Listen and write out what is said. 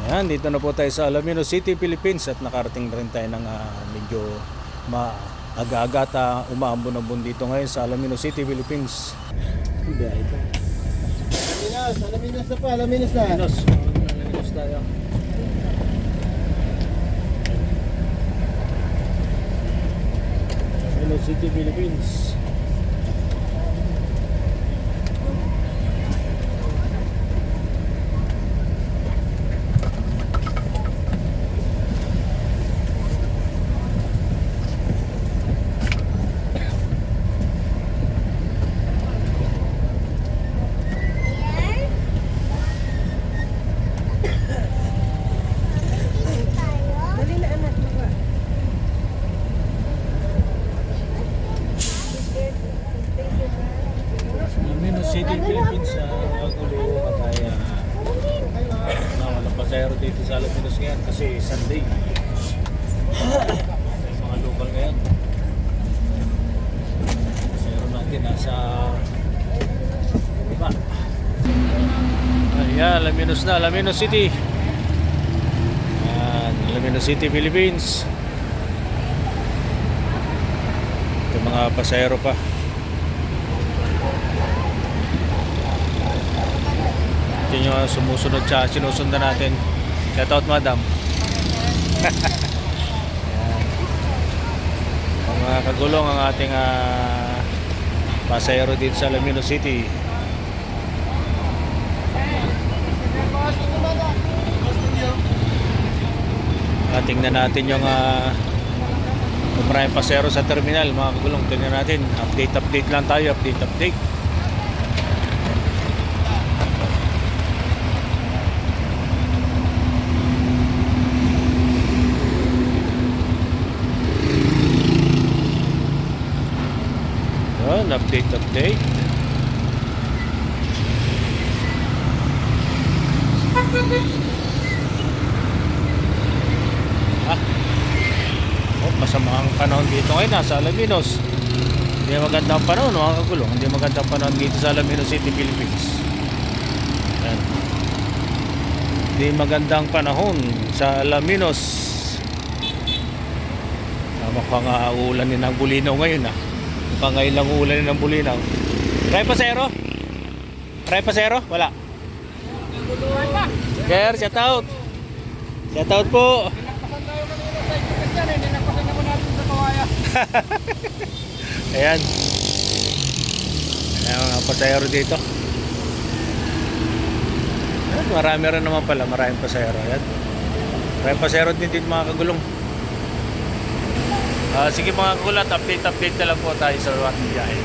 Ayan, dito na po tayo sa Alaminos City, Philippines at nakarating na rin tayo ng medyo maaga-aga at umaambon-ambon dito ngayon sa Alaminos City, Philippines. Hindi, ito. Alaminos na pa, Alaminos na. Alaminos tayo. Alaminos City, Philippines. Alaminos City, Philippines sa Agulo at ay nawalang pasayro dito sa Alaminos ngayon kasi Sunday. Yung mga local ngayon. Pasayro natin nasa iba. Ayan, Alaminos na, Alaminos City. Ayan, Alaminos City, Philippines. Ito mga pasayro pa. Ito yung sumusunod siya, sinusundan natin. Shout out, madam. Ang mga kagulong ang ating pasayro dito sa Alaminos City. Tingnan natin yung maraming pasayro sa terminal, mga kagulong. Tingnan natin, update lang tayo, update. Yun, update. Masama ang panahon dito ngayon nasa Alaminos. Hindi magandang panahon, mga kagulong. Hindi magandang panahon dito sa Alaminos City, Philippines. Ayan. Hindi magandang panahon sa Alaminos. Mukhang uulanin ng Bulinaw ngayon Mukhang ngayon lang uulanin ng Bulinaw. Try pasero? Wala. Sir, shout out po. Ayan. Ayan mga pasayro dito. Ayan, marami rin naman pala. Maraming pasayro. Ayan. Maraming pasayro din dito mga kagulong. Sige mga kagulat, update na lang po tayo sa ating biyahe.